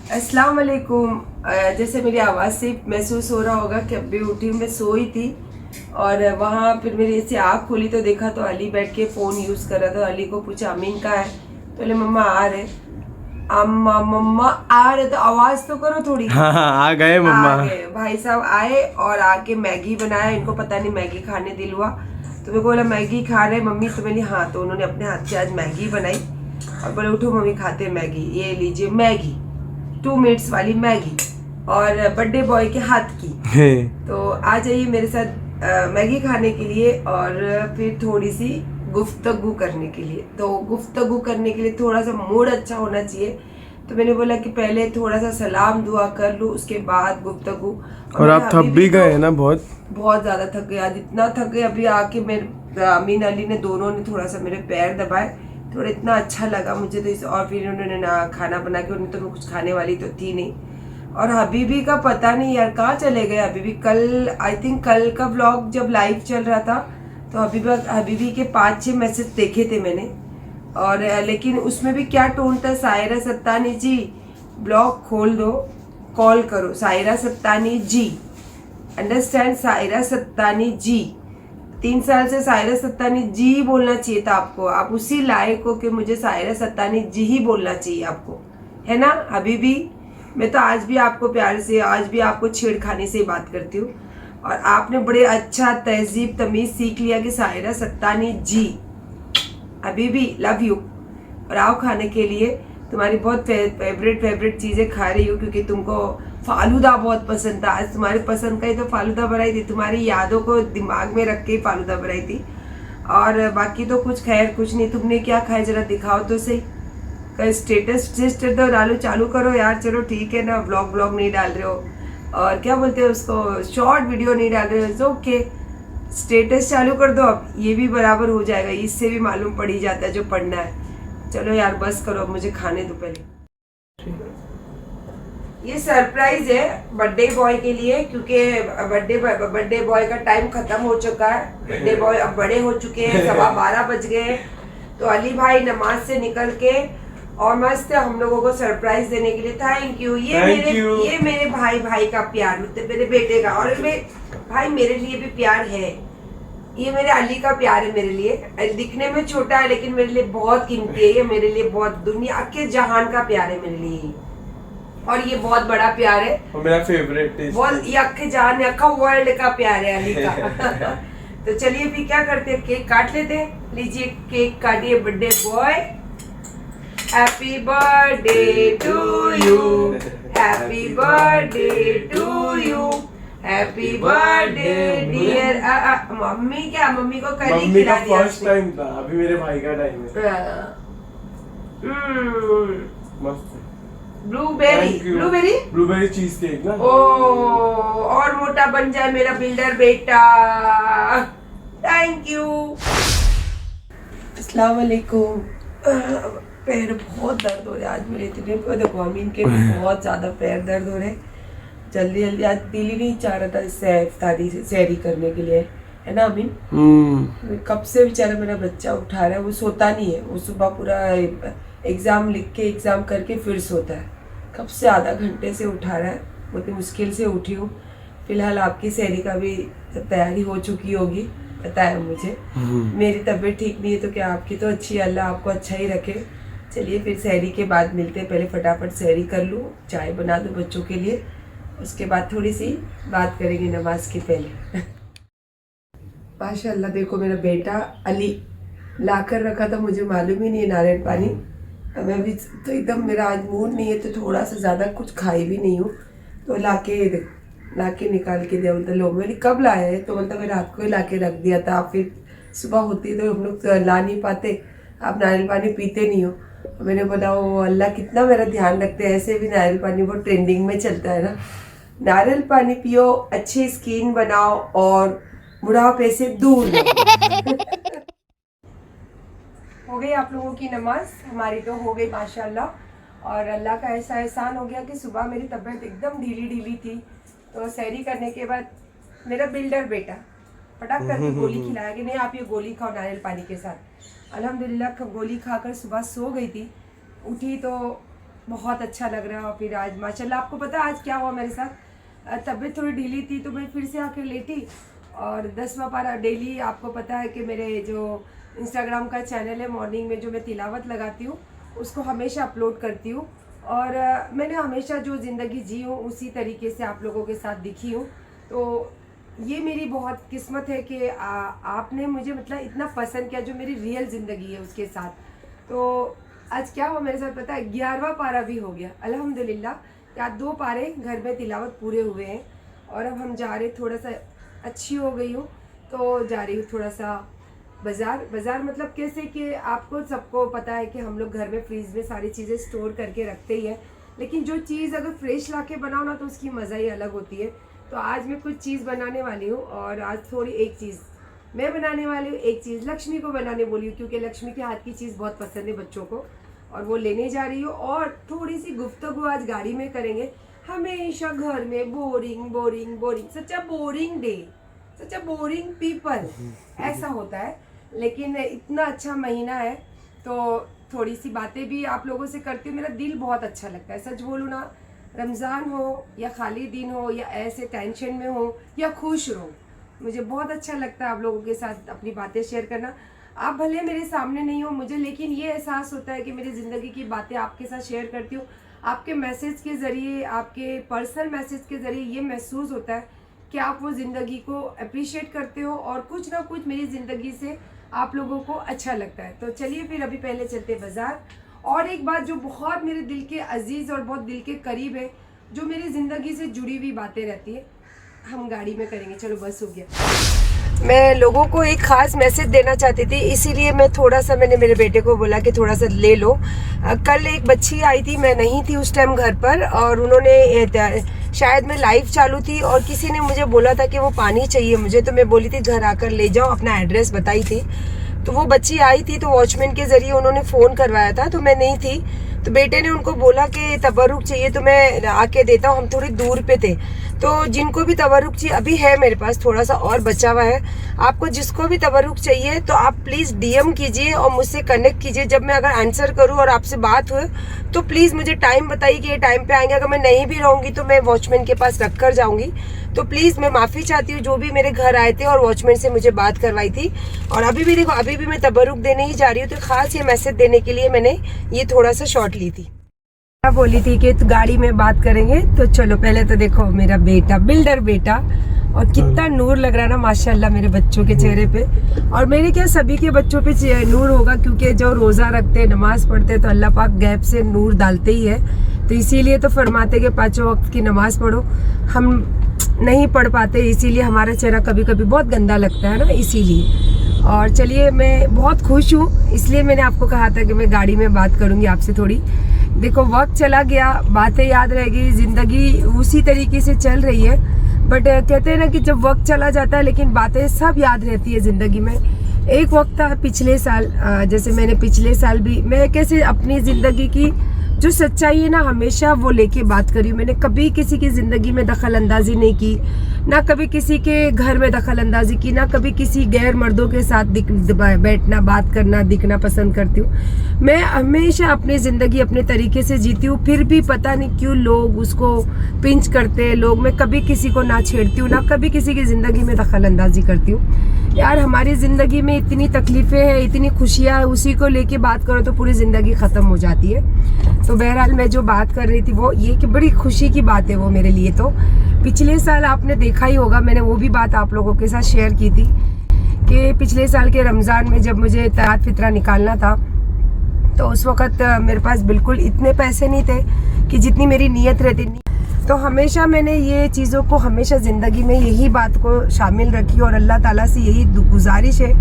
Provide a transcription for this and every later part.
अस्सलाम वालेकुम। जैसे मेरी आवाज़ से महसूस हो रहा होगा कि अभी उठी मैं सोई थी और वहाँ फिर मेरी ऐसी आँख खोली तो देखा तो अली बैठ के फ़ोन यूज़ कर रहा था। अली को पूछा अमीन कहाँ है, तो बोले मम्मा आ रहे। अम्मा मम्मा आ रहे तो आवाज़ तो करो थोड़ी। हाँ आ गए आ मम्मा। गए भाई साहब, आए और आके मैगी बनाया। इनको पता नहीं मैगी खाने दिल हुआ तो मेरे को बोला मैगी खा रहे मम्मी, तो मैंने हाँ, तो उन्होंने अपने हाथ से आज मैगी बनाई और बोले उठो मम्मी खाते मैगी, ये लीजिए मैगी 2 मिनट्स वाली मैगी और बर्थडे बॉय के हाथ की। तो आ जाइए मेरे साथ मैगी खाने के लिए और फिर थोड़ी सी गुफ्तगू करने के लिए। तो गुफ्तगू करने के लिए थोड़ा सा मूड अच्छा होना चाहिए, तो मैंने बोला कि पहले थोड़ा सा सलाम दुआ कर लूँ, उसके बाद गुफ्तगू। और आप थक भी गए ना बहुत। बहुत ज़्यादा थक गए आज, इतना थक गए। अभी आके मेरे अमीन अली ने दोनों ने थोड़ा सा मेरे पैर दबाए, थोड़ा इतना अच्छा लगा मुझे तो इस। और फिर उन्होंने ना खाना बना के, उन्हें तो मैं कुछ खाने वाली तो थी नहीं। और हबीबी का पता नहीं यार कहाँ चले गए हबीबी। कल आई थिंक कल का व्लॉग जब लाइव चल रहा था तो हबीबी के 5-6 मैसेज देखे थे मैंने। और लेकिन उसमें भी क्या टोन था, सायरा सत्तानी जी ब्लॉग खोल दो, कॉल करो सायरा सत्तानी जी, अंडरस्टैंड सायरा सत्तानी जी। 3 साल से सायरा सत्तानी जी बोलना चाहिए था आपको। आप उसी लायक हो कि मुझे सायरा सत्तानी जी ही बोलना चाहिए आपको, है ना हबीबी। मैं तो आज भी आपको प्यार से, आज भी आपको छेड़खानी से बात करती हूँ और आपने बड़े अच्छा तहजीब तमीज सीख लिया कि सायरा सत्तानी जी। हबीबी लव यू। और आओ खाने के लिए, तुम्हारी बहुत फेवरेट चीज़ें खा रही हूँ क्योंकि तुमको फालूदा बहुत पसंद था। आज तुम्हारी पसंद का ही तो फालूदा बनाई थी, तुम्हारी यादों को दिमाग में रख के ही फालूदा बनाई थी। और बाकी तो कुछ खैर कुछ नहीं। तुमने क्या खाया जरा दिखाओ तो सही। स्टेटस तो डालो, चालू करो यार। चलो ठीक है ना, व्लॉग नहीं डाल रहे हो और क्या बोलते हैं उसको, शॉर्ट वीडियो नहीं डाल रहे हो, ओके स्टेटस चालू कर दो। अब ये भी बराबर हो जाएगा, इससे भी मालूम पड़ ही जाता है जो पढ़ना है। चलो यार बस करो, अब मुझे खाने दो पहले। ये सरप्राइज है बर्थडे बॉय के लिए क्योंकि बर्थडे बॉय का टाइम खत्म हो चुका है। बर्थडे बॉय अब बड़े हो चुके हैं, 12:15 बज गए। तो अली भाई नमाज से निकल के और मस्त हम लोगों को सरप्राइज देने के लिए। Thank you. ये मेरे भाई का प्यार, मतलब मेरे बेटे का। और भाई मेरे लिए भी प्यार है, ये मेरे अली का प्यार है मेरे लिए। दिखने में छोटा है लेकिन मेरे लिए बहुत कीमती है। ये मेरे लिए बहुत दुनिया के जहान का प्यार है मेरे लिए, और ये बहुत बड़ा प्यार है और मेरा फेवरेट है बहुत। ये अखे जान अखा वर्ल्ड का प्यार है अली का। तो चलिए फिर क्या करते हैं, केक काट लेते हैं। लीजिए केक काटिए birthday boy. Happy birthday to you, happy birthday to you, happy birthday dear. Mummy क्या, मम्मी को कल ही खिला दिया। फर्स्ट टाइम था, अभी मेरे भाई का टाइम है। मस्त ब्लूबेरी चीज केक ना। ओ और मोटा बन जाए मेरा बिल्डर बेटा। Thank you. अस्सलाम वालेकुम। पैर बहुत दर्द हो रहे आज मेरे, इतने देखो अमीन के भी बहुत ज्यादा पैर दर्द हो रहे। जल्दी आज दिल ही नहीं चाह रहा था इफ्तारी से सैरी करने के लिए, है ना अमीन। कब से बेचारा मेरा बच्चा उठा रहा है, वो सोता नहीं है। वो सुबह पूरा एग्जाम लिख के एग्जाम करके फिर सोता है। कब से आधा घंटे से उठा रहा है, बहुत मुश्किल से उठी हूँ। फिलहाल आपकी सैरी का भी तैयारी हो चुकी होगी, पता है मुझे। मेरी तबीयत ठीक नहीं है तो क्या आपकी तो अच्छी है, अल्लाह आपको अच्छा ही रखे। चलिए फिर सैरी के बाद मिलते हैं। पहले फटाफट सैरी कर लूँ, चाय बना दूँ बच्चों के लिए, उसके बाद थोड़ी सी बात करेंगे नमाज के पहले। माशाल्लाह देखो मेरा बेटा अली ला कर रखा था, मुझे मालूम ही नहीं है नारियल पानी। मैं भी तो एकदम, मेरा आज मूड नहीं है तो थोड़ा सा ज़्यादा कुछ खाई भी नहीं हूँ, तो ला के निकाल के दिया। बोलता लो, मैंने कब लाया है, तो बोलता मैं रात को ही ला के रख दिया था। आप फिर सुबह होती तो हम लोग ला नहीं पाते, आप नारियल पानी पीते नहीं हो। मैंने बोला ओ अल्लाह कितना मेरा ध्यान रखते हैं। ऐसे भी नारियल पानी बहुत ट्रेंडिंग में चलता है ना। नारियल पानी पियो, अच्छी स्किन बनाओ और बुढ़ापे से दूर रहो। हो गई आप लोगों की नमाज, हमारी तो हो गई माशाल्लाह। और अल्लाह का ऐसा एहसान हो गया कि सुबह मेरी तबीयत एकदम ढीली थी, तो सैरी करने के बाद मेरा बिल्डर बेटा फटाक करके गोली खिलाया कि नहीं आप ये गोली खाओ नारियल पानी के साथ। अल्हम्दुलिल्लाह गोली खाकर सुबह सो गई थी। उठी तो बहुत अच्छा लग रहा है। और फिर आज माशाल्लाह आपको पता है आज क्या हुआ मेरे साथ, तबीयत थोड़ी ढीली थी तो मैं फिर से आके लेटी और 10वां पारा डेली, आपको पता है कि मेरे जो इंस्टाग्राम का चैनल है मॉर्निंग में जो मैं तिलावत लगाती हूँ उसको हमेशा अपलोड करती हूँ। और मैंने हमेशा जो ज़िंदगी जी हूँ उसी तरीके से आप लोगों के साथ दिखी हूँ। तो ये मेरी बहुत किस्मत है कि आपने मुझे मतलब इतना पसंद किया जो मेरी रियल ज़िंदगी है उसके साथ। तो आज क्या हुआ मेरे साथ पता है, 11वां पारा भी हो गया अल्हम्दुलिल्लाह। या 2 पारे घर में तिलावत पूरे हुए हैं और अब हम जा रहे, थोड़ा सा अच्छी हो गई हूँ तो जा रही हूँ थोड़ा सा बाज़ार मतलब कैसे कि आपको सबको पता है कि हम लोग घर में फ्रीज में सारी चीज़ें स्टोर करके रखते ही हैं, लेकिन जो चीज़ अगर फ्रेश लाके बनाओ ना तो उसकी मज़ा ही अलग होती है। तो आज मैं कुछ चीज़ बनाने वाली हूँ और आज थोड़ी एक चीज़ मैं बनाने वाली हूँ, एक चीज़ लक्ष्मी को बनाने बोली हूँ क्योंकि लक्ष्मी के हाथ की चीज़ बहुत पसंद है बच्चों को और वो लेने जा रही हूँ। और थोड़ी सी गुफ्तगू आज गाड़ी में करेंगे। हमेशा घर में बोरिंग बोरिंग बोरिंग, सच अ बोरिंग डे, सच अ बोरिंग पीपल, ऐसा होता है। लेकिन इतना अच्छा महीना है तो थोड़ी सी बातें भी आप लोगों से करती हूँ, मेरा दिल बहुत अच्छा लगता है। सच बोलूँ ना, रमज़ान हो या खाली दिन हो या ऐसे टेंशन में हो या खुश रहो, मुझे बहुत अच्छा लगता है आप लोगों के साथ अपनी बातें शेयर करना। आप भले मेरे सामने नहीं हो मुझे, लेकिन ये एहसास होता है कि मेरी ज़िंदगी की बातें आपके साथ शेयर करती हूँ। आपके मैसेज के ज़रिए, आपके पर्सनल मैसेज के ज़रिए ये महसूस होता है कि आप वो ज़िंदगी को अप्रिशिएट करते हो और कुछ ना कुछ मेरी ज़िंदगी से आप लोगों को अच्छा लगता है। तो चलिए फिर अभी पहले चलते बाज़ार। और एक बात जो बहुत मेरे दिल के अजीज़ और बहुत दिल के करीब है, जो मेरी ज़िंदगी से जुड़ी हुई बातें रहती है, हम गाड़ी में करेंगे। चलो बस हो गया। मैं लोगों को एक ख़ास मैसेज देना चाहती थी, इसीलिए मैं थोड़ा सा, मैंने मेरे बेटे को बोला कि थोड़ा सा ले लो। कल एक बच्ची आई थी, मैं नहीं थी उस टाइम घर पर, और उन्होंने शायद मैं लाइव चालू थी और किसी ने मुझे बोला था कि वो पानी चाहिए मुझे, तो मैं बोली थी घर आकर ले जाओ, अपना एड्रेस बताई थी। तो वो बच्ची आई थी तो वॉचमैन के ज़रिए उन्होंने फ़ोन करवाया था, तो मैं नहीं थी। तो बेटे ने उनको बोला कि तबरुक चाहिए तो मैं आके देता हूँ, हम थोड़ी दूर पे थे। तो जिनको भी तबरुक चाहिए, अभी है मेरे पास थोड़ा सा और बचा हुआ है, आपको जिसको भी तबरुक चाहिए तो आप प्लीज़ डीएम कीजिए और मुझसे कनेक्ट कीजिए। जब मैं अगर आंसर करूँ और आपसे बात हुए तो प्लीज़ मुझे टाइम बताइए कि ये टाइम पे आएंगे। अगर मैं नहीं भी रहूँगी तो मैं वॉचमैन के पास रख कर जाऊँगी। तो प्लीज़ मैं माफ़ी चाहती हूँ जो भी मेरे घर आए थे और वॉचमैन से मुझे बात करवाई थी। और अभी भी देखो, अभी भी मैं तबरुक देने ही जा रही हूँ, तो ख़ास ये मैसेज देने के लिए मैंने ये थोड़ा सा शॉर्ट ली थी। बोली थी कि तो गाड़ी में बात करेंगे, तो चलो पहले तो देखो मेरा बेटा, बिल्डर बेटा, और कितना नूर लग रहा है ना माशाल्लाह मेरे बच्चों के चेहरे पे। और मेरे क्या सभी के बच्चों पे नूर होगा, क्योंकि जो रोज़ा रखते हैं, नमाज़ पढ़ते हैं, तो अल्लाह पाक गैब से नूर डालते ही है। तो इसीलिए तो फरमाते कि 5 वक्त की नमाज़ पढ़ो। हम नहीं पढ़ पाते, इसीलिए हमारा चेहरा कभी कभी बहुत गंदा लगता है ना, इसीलिए। और चलिए, मैं बहुत खुश हूँ, इसलिए मैंने आपको कहा था कि मैं गाड़ी में बात करूँगी आपसे थोड़ी। देखो वक्त चला गया, बातें याद रह गई, ज़िंदगी उसी तरीके से चल रही है। बट कहते हैं ना कि जब वक्त चला जाता है लेकिन बातें सब याद रहती है ज़िंदगी में। एक वक्त था पिछले साल, जैसे मैंने पिछले साल भी, मैं कैसे अपनी ज़िंदगी की जो सच्चाई है ना हमेशा वो लेके बात करी। मैंने कभी किसी की ज़िंदगी में दखल अंदाजी नहीं की, ना कभी किसी के घर में दखल अंदाजी की, ना कभी किसी गैर मर्दों के साथ बैठना, बात करना, दिखना पसंद करती हूँ। मैं हमेशा अपनी ज़िंदगी अपने तरीके से जीती हूँ, फिर भी पता नहीं क्यों लोग उसको पिंच करते हैं लोग। मैं कभी किसी को ना छेड़ती हूँ, ना कभी किसी की ज़िंदगी में दखल अंदाजी करती हूँ। यार हमारी ज़िंदगी में इतनी तकलीफ़ें हैं, इतनी खुशियाँ हैं, उसी को लेके बात करो तो पूरी ज़िंदगी ख़त्म हो जाती है। तो बहरहाल मैं जो बात कर रही थी वो ये कि बड़ी खुशी की बात है वो मेरे लिए। तो पिछले साल आपने देखा ही होगा, मैंने वो भी बात आप लोगों के साथ शेयर की थी कि पिछले साल के रमज़ान में जब मुझे तरात फितरा निकालना था, तो उस वक़्त मेरे पास बिल्कुल इतने पैसे नहीं थे कि जितनी मेरी नीयत रहती। तो हमेशा मैंने ये चीज़ों को, हमेशा ज़िंदगी में यही बात को शामिल रखी और अल्लाह ताला से यही गुजारिश है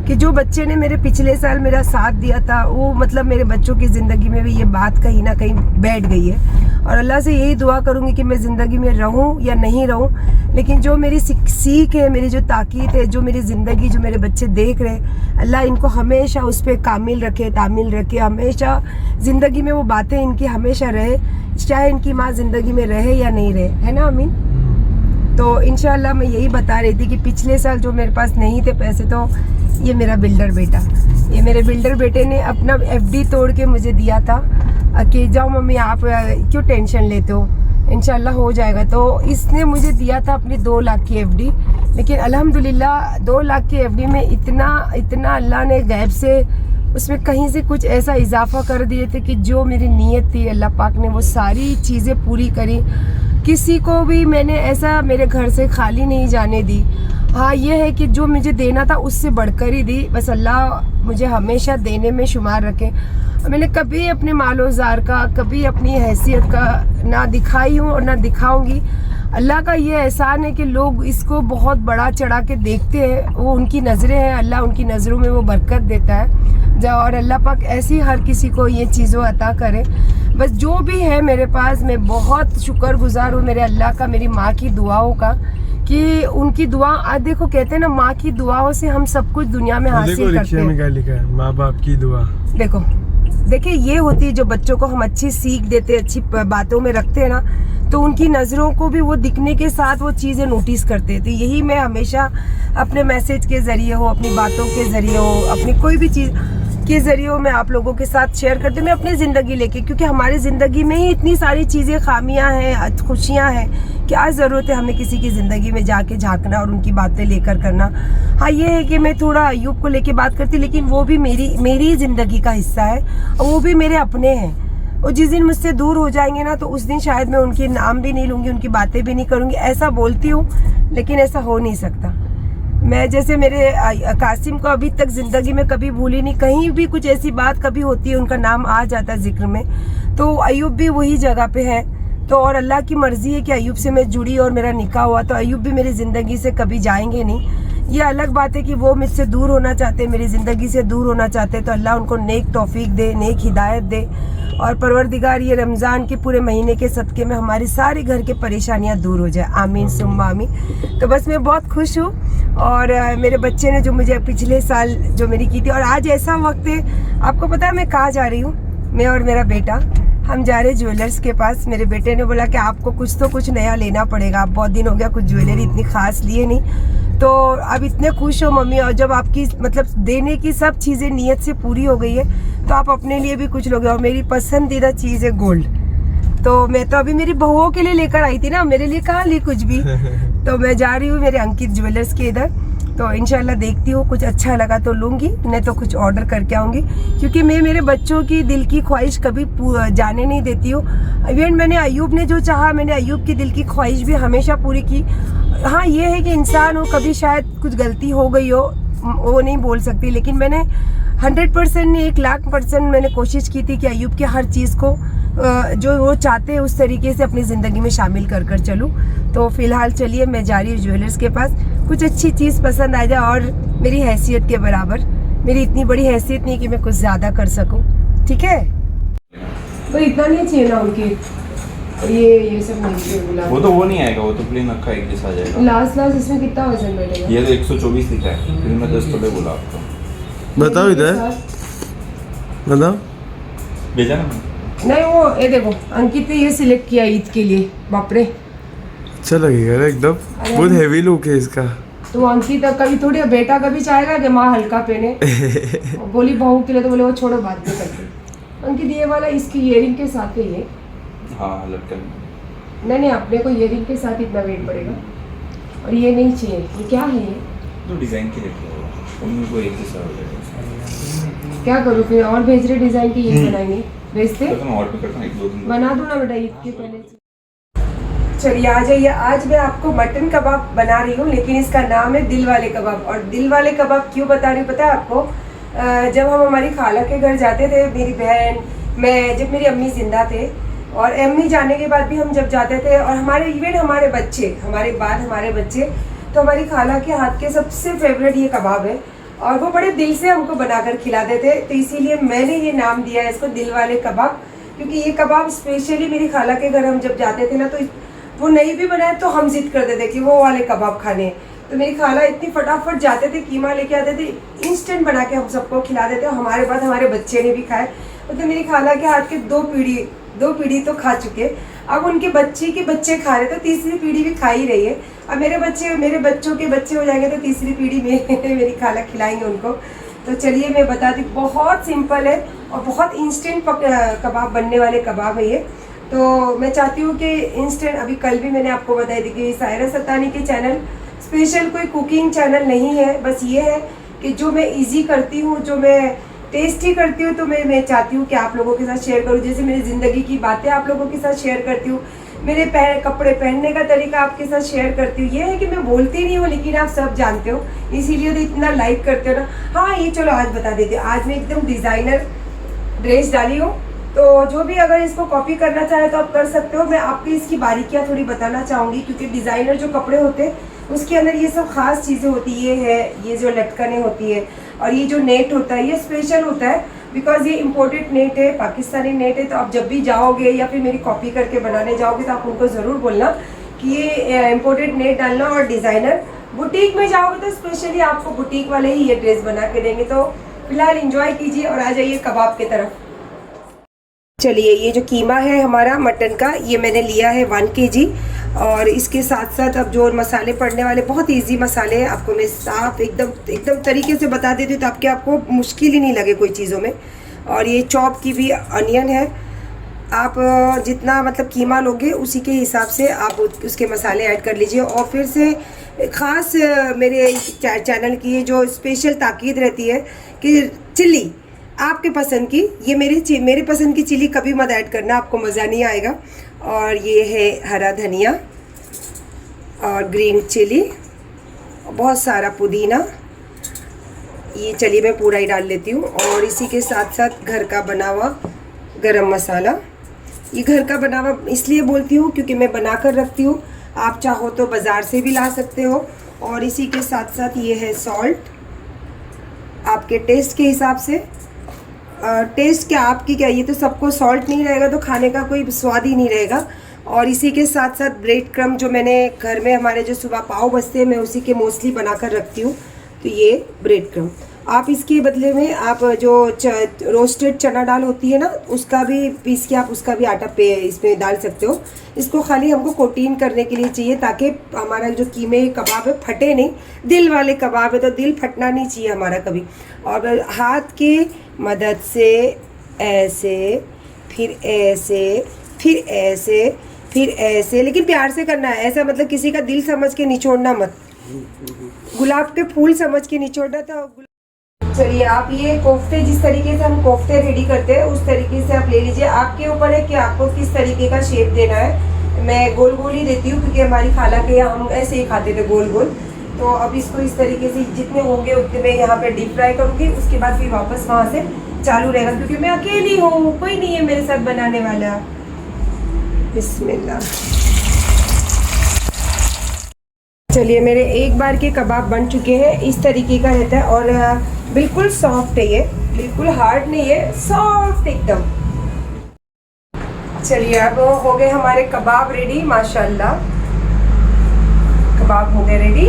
कि जो बच्चे ने मेरे पिछले साल मेरा साथ दिया था, वो मतलब मेरे बच्चों की ज़िंदगी में भी ये बात कहीं ना कहीं बैठ गई है। और अल्लाह से यही दुआ करूँगी कि मैं ज़िंदगी में रहूँ या नहीं रहूँ, लेकिन जो मेरी सीख है, मेरी जो ताकीद है, जो मेरी ज़िंदगी, जो मेरे बच्चे देख रहे हैं, अल्लाह इनको हमेशा उस पर कामिल रखे, तामिल रखे। हमेशा ज़िंदगी में वो बातें इनकी हमेशा रहे, चाहे इनकी माँ ज़िंदगी में रहे या नहीं रहे, है ना अमीन। तो इंशाल्लाह मैं यही बता रही थी कि पिछले साल जो मेरे पास नहीं थे पैसे, तो ये मेरा बिल्डर बेटा, ये मेरे बिल्डर बेटे ने अपना FD तोड़ के मुझे दिया था। कि जाओ मम्मी आप क्यों टेंशन लेते हो, इंशाल्लाह हो जाएगा। तो इसने मुझे दिया था अपनी 2 लाख की एफडी, लेकिन अल्हम्दुलिल्लाह 2 लाख की एफडी में इतना अल्लाह ने गैब से उसमें कहीं से कुछ ऐसा इजाफा कर दिए थे कि जो मेरी नीयत थी अल्लाह पाक ने वो सारी चीज़ें पूरी करी। किसी को भी मैंने ऐसा मेरे घर से खाली नहीं जाने दी। हाँ ये है कि जो मुझे देना था उससे बढ़कर ही दी। बस अल्लाह मुझे हमेशा देने में शुमार रखे। मैंने कभी अपने मालो ज़ार का, कभी अपनी हैसियत का ना दिखाई हूँ और ना दिखाऊंगी। अल्लाह का ये एहसान है कि लोग इसको बहुत बड़ा चढ़ा के देखते हैं, वो उनकी नज़रें हैं, अल्लाह उनकी नज़रों में वो बरकत देता है। और अल्लाह पाक ऐसी हर किसी को ये चीज़ों अता करे। बस जो भी है मेरे पास, मैं बहुत शुक्रगुजार हूँ मेरे अल्लाह का, मेरी माँ की दुआओं का, कि उनकी दुआ आज देखो कहते हैं ना, माँ की दुआओं से हम सब कुछ दुनिया में हासिल करते हैं। क्या लिखा है, माँ बाप की दुआ। देखो देखिए ये होती है जो बच्चों को हम अच्छी सीख देते, अच्छी बातों में रखते हैं ना, तो उनकी नज़रों को भी वो दिखने के साथ वो चीज़ें नोटिस करते हैं। तो यही मैं हमेशा अपने मैसेज के ज़रिए हो, अपनी बातों के ज़रिए हो, अपनी कोई भी चीज़ के ज़रिए मैं आप लोगों के साथ शेयर करती हूँ। मैं अपनी ज़िंदगी लेके, क्योंकि हमारी ज़िंदगी में ही इतनी सारी चीज़ें, खामियां हैं, खुशियां हैं, क्या ज़रूरत है हमें किसी की ज़िंदगी में जाके झांकना और उनकी बातें लेकर करना। हाँ ये है कि मैं थोड़ा अयूब को लेके बात करती, लेकिन वो भी मेरी ज़िंदगी का हिस्सा है और वो भी मेरे अपने हैं। और जिस दिन मुझसे दूर हो जाएंगे ना, तो उस दिन शायद मैं उनके नाम भी नहीं लूँगी, उनकी बातें भी नहीं करूँगी। ऐसा बोलती हूँ लेकिन ऐसा हो नहीं सकता। मैं जैसे मेरे कासिम को अभी तक ज़िंदगी में कभी भूली नहीं, कहीं भी कुछ ऐसी बात कभी होती है उनका नाम आ जाता है जिक्र में, तो अयूब भी वही जगह पे है। तो और अल्लाह की मर्ज़ी है कि अयूब से मैं जुड़ी और मेरा निकाह हुआ, तो अयूब भी मेरी ज़िंदगी से कभी जाएंगे नहीं। ये अलग बात है कि वो मुझसे दूर होना चाहते, मेरी ज़िंदगी से दूर होना चाहते, तो अल्लाह उनको नेक तौफीक दे, नेक हिदायत दे। और परवरदिगार ये रमज़ान के पूरे महीने के सदक़े में हमारी सारी घर के परेशानियां दूर हो जाए, आमीन सुम्मा आमीन। तो बस मैं बहुत खुश हूँ। और मेरे बच्चे ने जो मुझे पिछले साल जो मेरी की थी, और आज ऐसा वक्त है, आपको पता है मैं कहाँ जा रही हूँ? मैं और मेरा बेटा हम जा रहे ज्वेलर्स के पास। मेरे बेटे ने बोला कि आपको कुछ नया लेना पड़ेगा, आप बहुत दिन हो गया कुछ ज्वेलरी इतनी खास लिए नहीं, तो अब इतने खुश हो मम्मी, और जब आपकी मतलब देने की सब चीज़ें नीयत से पूरी हो गई है तो आप अपने लिए भी कुछ लोगे। और मेरी पसंदीदा चीज़ है गोल्ड, तो मैं तो अभी मेरी बहुओं के लिए लेकर आई थी ना, मेरे लिए कहाँ ली कुछ भी। तो मैं जा रही हूँ मेरे अंकित ज्वेलर्स के इधर, तो इंशाल्लाह देखती हूँ कुछ अच्छा लगा तो लूँगी, नहीं तो कुछ ऑर्डर करके आऊँगी, क्योंकि मैं मेरे बच्चों की दिल की ख्वाहिश कभी जाने नहीं देती हूँ। इवन मैंने अयूब ने जो चाहा, मैंने अयूब की दिल की ख्वाहिश भी हमेशा पूरी की। हाँ ये है कि इंसान हो, कभी शायद कुछ गलती हो गई हो, वो नहीं बोल सकती, लेकिन मैंने 100% नहीं 1,00,000% मैंने कोशिश की थी कि अयूब की हर चीज़ को जो वो चाहते हैं उस तरीके से अपनी ज़िंदगी में शामिल कर चलूँ। तो फ़िलहाल चलिए मैं जा रही हूँ ज्वेलर्स के पास, कुछ अच्छी चीज़ पसंद आ जाए और मेरी हैसियत के बराबर। मेरी इतनी बड़ी हैसियत नहीं कि मैं कुछ ज़्यादा कर सकूँ, ठीक है? तो इतना नहीं चाहिए ना उनकी, ये सब नहीं, वो तो वो नहीं आएगा, वो तो प्लेन अक्का एक जैसा आ जाएगा। लास्ट इसमें कितना वजन बैठेगा? ये तो 124 लिखा है, फिर मैं 10 तोले बोला आपको। बताओ इधर, बताओ भेजा ना नहीं, वो ये देखो अंकित ने ये सिलेक्ट किया ईद के लिए, बाप रे अच्छा लगेगा ना एकदम, बहुत हेवी लुक है इसका। तो अंकित कभी थोड़ी, बेटा कभी चाहेगा कि माँ हल्का पहने, बोली बहू के लिए, तो बोले वो छोड़ो बात नहीं करते। अंकित ये वाला इसकी इयरिंग के साथ है ये, हाँ लटकन नहीं अपने को इयरिंग के साथ इतना वेट पड़ेगा, और ये नहीं चाहिए। ये क्या है? ये तो डिज़ाइन के लिए उन्हीं को एक जैसा हो जाएगा। क्या करूँ फिर? और भेज रहे डिज़ाइन की, ये बनाएंगे, भेजते तो मैं ऑर्डर करता हूँ 1-2 दिन बना दो ना बेटा ईद के पहले से। चलिए आ जाइए, आज मैं आपको मटन कबाब बना रही हूँ, लेकिन इसका नाम है दिल वाले कबाब। और दिल वाले कबाब क्यों बता रही हूँ पता है आपको? जब हम हमारी खाला के घर जाते थे, मेरी बहन, मैं, जब मेरी अम्मी जिंदा थे, और अम्मी जाने के बाद भी हम जब जाते थे, और हमारे इवन हमारे बच्चे, हमारे बाद हमारे बच्चे, तो हमारी खाला के हाथ के सबसे फेवरेट ये कबाब है, और वो बड़े दिल से हमको बनाकर खिलाते थे। तो इसीलिए मैंने ये नाम दिया है इसको दिल वाले कबाब, क्योंकि ये कबाब स्पेशली मेरी खाला के घर हम जब जाते थे ना, तो वो नहीं भी बनाए तो हम जिद करते थे कि वो वाले कबाब खाने। तो मेरी खाला इतनी फटाफट जाते थे, कीमा लेके आते थे, इंस्टेंट बना के हम सबको खिला देते, और हमारे बाद हमारे बच्चे ने भी खाए। तो मेरी खाला के हाथ के दो पीढ़ी तो खा चुके, अब उनके बच्चे के बच्चे खा रहे, तो तीसरी पीढ़ी भी खा ही रही है। अब मेरे बच्चों के बच्चे हो जाएंगे तो तीसरी पीढ़ी में मेरी खाला खिलाएंगे उनको। तो चलिए मैं बताती हूँ, बहुत सिंपल है और बहुत इंस्टेंट कबाब बनने वाले कबाब है ये। तो मैं चाहती हूँ कि इंस्टेंट, अभी कल भी मैंने आपको बताई थी कि सायरा सतानी के चैनल स्पेशल कोई कुकिंग चैनल नहीं है, बस ये है कि जो मैं इजी करती हूँ, जो मैं टेस्टी करती हूँ, तो मैं चाहती हूँ कि आप लोगों के साथ शेयर करूँ। जैसे मेरी ज़िंदगी की बातें आप लोगों के साथ शेयर करती हूँ, मेरे कपड़े पहनने का तरीका आपके साथ शेयर करती हूँ। ये है कि मैं बोलती नहीं हूँ लेकिन आप सब जानते हो, इसीलिए तो इतना लाइक करते हो ना। हाँ ये चलो आज बता देती हूँ, आज मैं एकदम डिज़ाइनर ड्रेस डाली हूँ, तो जो भी अगर इसको कॉपी करना चाहे तो आप कर सकते हो। मैं आपको इसकी बारीकियाँ थोड़ी बताना चाहूँगी, क्योंकि डिज़ाइनर जो कपड़े होते हैं उसके अंदर ये सब खास चीज़ें होती है। ये जो लटकनें होती है और ये जो नेट होता है ये स्पेशल होता है, बिकॉज ये इम्पोर्टेड नेट है, पाकिस्तानी नेट है। तो आप जब भी जाओगे या फिर मेरी कॉपी करके बनाने जाओगे तो आप उनको ज़रूर बोलना कि ये इम्पोर्टेड नेट डालना। और डिज़ाइनर बुटीक में जाओगे तो स्पेशली आपको बुटीक वाले ही ये ड्रेस बना के देंगे। तो फिलहाल इंजॉय कीजिए और आ जाइए कबाब की तरफ। चलिए ये जो कीमा है हमारा मटन का, ये मैंने लिया है 1 kg। और इसके साथ साथ अब जो मसाले पड़ने वाले, बहुत इजी मसाले हैं, आपको मैं साफ एकदम तरीके से बता देती हूँ ताकि आपको मुश्किल ही नहीं लगे कोई चीज़ों में। और ये चॉप की भी अनियन है, आप जितना मतलब कीमा लोगे उसी के हिसाब से आप उसके मसाले ऐड कर लीजिए। और फिर से ख़ास मेरे चैनल की जो स्पेशल ताकीद रहती है कि चिल्ली आपके पसंद की, ये मेरे पसंद की चिली कभी मत ऐड करना, आपको मज़ा नहीं आएगा। और ये है हरा धनिया और ग्रीन चिली, बहुत सारा पुदीना, ये चलिए मैं पूरा ही डाल लेती हूँ। और इसी के साथ साथ घर का बना हुआ गरम मसाला। ये घर का बना हुआ इसलिए बोलती हूँ क्योंकि मैं बना कर रखती हूँ, आप चाहो तो बाज़ार से भी ला सकते हो। और इसी के साथ साथ ये है सॉल्ट, आपके टेस्ट के हिसाब से। टेस्ट क्या आपकी क्या, ये तो सबको सॉल्ट नहीं रहेगा तो खाने का कोई स्वाद ही नहीं रहेगा। और इसी के साथ साथ ब्रेड क्रम, जो मैंने घर में हमारे जो सुबह पाव बचते हैं मैं उसी के मोस्टली बना कर रखती हूँ। तो ये ब्रेड क्रम आप इसके बदले में आप जो रोस्टेड चना दाल होती है ना, उसका भी पीस के आप उसका भी आटा इसमें डाल सकते हो। इसको खाली हमको कोटिंग करने के लिए चाहिए ताकि हमारा जो कीमे कबाब है फटे नहीं। दिल वाले कबाब है तो दिल फटना नहीं चाहिए हमारा कभी। और हाथ की मदद से ऐसे, फिर ऐसे, फिर ऐसे, फिर ऐसे, लेकिन प्यार से करना है। ऐसा मतलब किसी का दिल समझ के निचोड़ना मत, गुलाब के फूल समझ के निचोड़ना था। चलिए आप ये कोफ्ते, जिस तरीके से हम कोफ्ते रेडी करते हैं उस तरीके से आप ले लीजिए। आपके ऊपर है कि आपको किस तरीके का शेप देना है। मैं गोल गोल ही देती हूँ क्योंकि हमारी खाला के यहाँ हम ऐसे ही खाते थे गोल गोल। तो अब इसको इस तरीके से जितने होंगे उतने मैं यहाँ पे डीप फ्राई करूँगी, उसके बाद फिर वापस वहाँ से चालू रहेगा क्योंकि मैं अकेली हूँ, कोई नहीं है मेरे साथ बनाने वाला। बिस्मिल्लाह। चलिए मेरे एक बार के कबाब बन चुके हैं, इस तरीके का रहता है और बिल्कुल सॉफ्ट है, ये बिल्कुल हार्ड नहीं है, सॉफ्ट एकदम। चलिए अब हो गए हमारे कबाब रेडी, माशाल्लाह कबाब हो गए रेडी।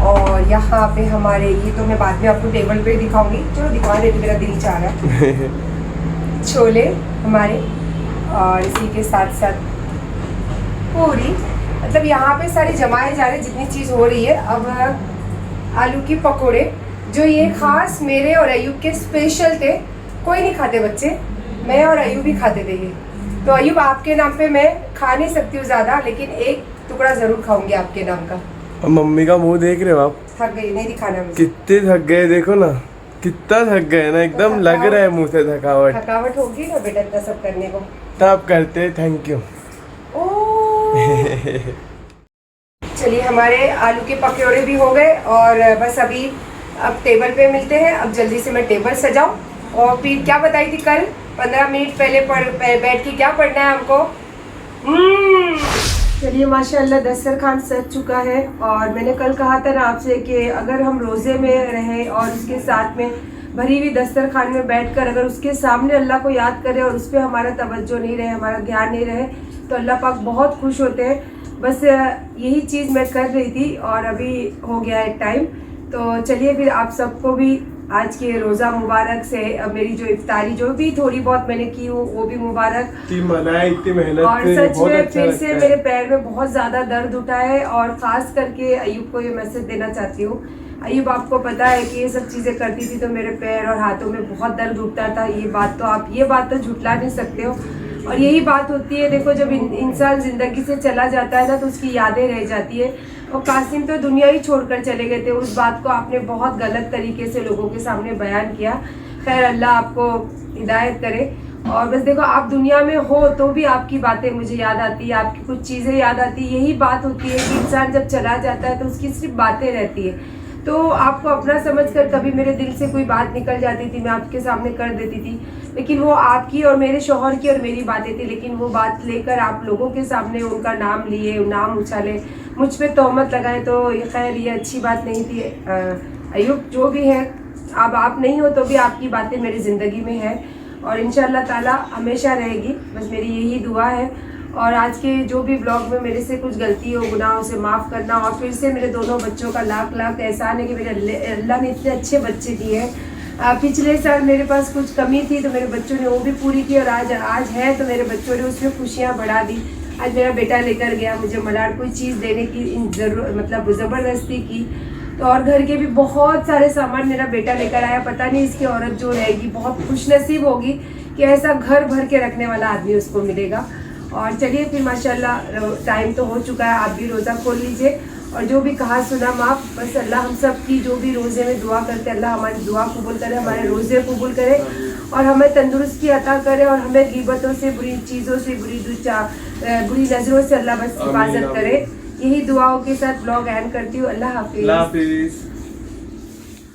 और यहाँ पे हमारे, ये तो मैं बाद में आपको टेबल पे दिखाऊंगी, चलो दिखा देती, मेरा दिल चाह रहा है। छोले हमारे, और इसी के साथ साथ पूरी, मतलब यहाँ पे सारे जमाए जा रहे हैं जितनी चीज़ हो रही है। अब आलू की पकोड़े, जो ये खास मेरे और अयूब के स्पेशल थे, कोई नहीं खाते बच्चे, मैं और अयूब ही खाते थे ये। तो अयूब आपके नाम पे मैं खा नहीं सकती हूँ ज़्यादा, लेकिन एक टुकड़ा ज़रूर खाऊंगी आपके नाम का। मम्मी का मुंह देख रहे हो आप? थक गई, नहीं दिखाना मुझे। कितने थक गए, देखो ना कितना थक गए ना, एकदम तो लग रहा है मुंह से थकावट होगी ना बेटा इतना सब करने को। तब करते थैंक यू। चलिए हमारे आलू के पकौड़े भी हो गए और बस अभी अब टेबल पे मिलते हैं। अब जल्दी से मैं टेबल सजाऊं। और फिर क्या बताई थी कल 15 मिनट पहले बैठ के क्या पढ़ना है हमको। चलिए माशाल्लाह दस्तरखान सज चुका है। और मैंने कल कहा था ना आपसे कि अगर हम रोज़े में रहें और उसके साथ में भरी हुई दस्तरखान में बैठकर अगर उसके सामने अल्लाह को याद करें और उस पर हमारा तवज्जो नहीं रहे, हमारा ध्यान नहीं रहे, तो अल्लाह पाक बहुत खुश होते हैं। बस यही चीज़ मैं कर रही थी और अभी हो गया है टाइम। तो चलिए फिर आप सबको भी आज के रोज़ा मुबारक से मेरी जो इफ्तारी जो भी थोड़ी बहुत मैंने की वो भी मुबारक। इतनी मनाई, इतनी मेहनत और से सच बहुत में अच्छा फिर से लगता है। मेरे पैर में बहुत ज़्यादा दर्द उठा है और ख़ास करके अयूब को ये मैसेज देना चाहती हूँ। अयूब, आपको पता है कि ये सब चीज़ें करती थी तो मेरे पैर और हाथों में बहुत दर्द उठता था। ये बात तो झुठला नहीं सकते हो। और यही बात होती है, देखो जब इंसान ज़िंदगी से चला जाता है ना तो उसकी यादें रह जाती है। और कासिम तो दुनिया ही छोड़कर चले गए थे, उस बात को आपने बहुत गलत तरीके से लोगों के सामने बयान किया। खैर, अल्लाह आपको हिदायत करे। और बस देखो, आप दुनिया में हो तो भी आपकी बातें मुझे याद आती है, आपकी कुछ चीज़ें याद आती है। यही बात होती है कि इंसान जब चला जाता है तो उसकी सिर्फ बातें रहती है। तो आपको अपना समझकर कभी मेरे दिल से कोई बात निकल जाती थी, मैं आपके सामने कर देती थी, लेकिन वो आपकी और मेरे शौहर की और मेरी बातें थी। लेकिन वो बात लेकर आप लोगों के सामने उनका नाम लिए, नाम उछाले, मुझ पे तोहमत लगाए, तो खैर ये अच्छी बात नहीं थी। अयूब, जो भी है, अब आप नहीं हो तो भी आपकी बातें मेरी ज़िंदगी में है और इंशाअल्लाह ताला हमेशा रहेगी। बस मेरी यही दुआ है। और आज के जो भी ब्लॉग में मेरे से कुछ गलती हो, गुनाहों से माफ़ करना। और फिर से मेरे दोनों बच्चों का लाख लाख एहसान है कि मेरे अल्लाह ने इतने अच्छे बच्चे दिए हैं। पिछले साल मेरे पास कुछ कमी थी तो मेरे बच्चों ने वो भी पूरी की, और आज है तो मेरे बच्चों ने उसमें खुशियाँ बढ़ा दी। आज मेरा बेटा लेकर गया मुझे मलाड कोई चीज़ देने की मतलब ज़बरदस्ती की। तो और घर के भी बहुत सारे सामान मेरा बेटा लेकर आया। पता नहीं इसकी औरत जो रहेगी बहुत खुशनसीब होगी कि ऐसा घर भर के रखने वाला आदमी उसको मिलेगा। और चलिए फिर माशाल्लाह टाइम तो हो चुका है, आप भी रोज़ा खोल लीजिए। और जो भी कहा सुना माफ़, बस अल्लाह हम सब की जो भी रोज़े में दुआ करते हैं, अल्लाह हमारी दुआ कबूल करे, हमारे रोज़े कबूल करे और हमें तंदुरुस्ती अता करे और हमें ग़ीबतों से, बुरी चीज़ों से, बुरी नज़रों से अल्लाह बस हिफाजत करे। यही दुआओं के साथ ब्लॉग एंड करती हूँ। अल्लाह हाफिज़।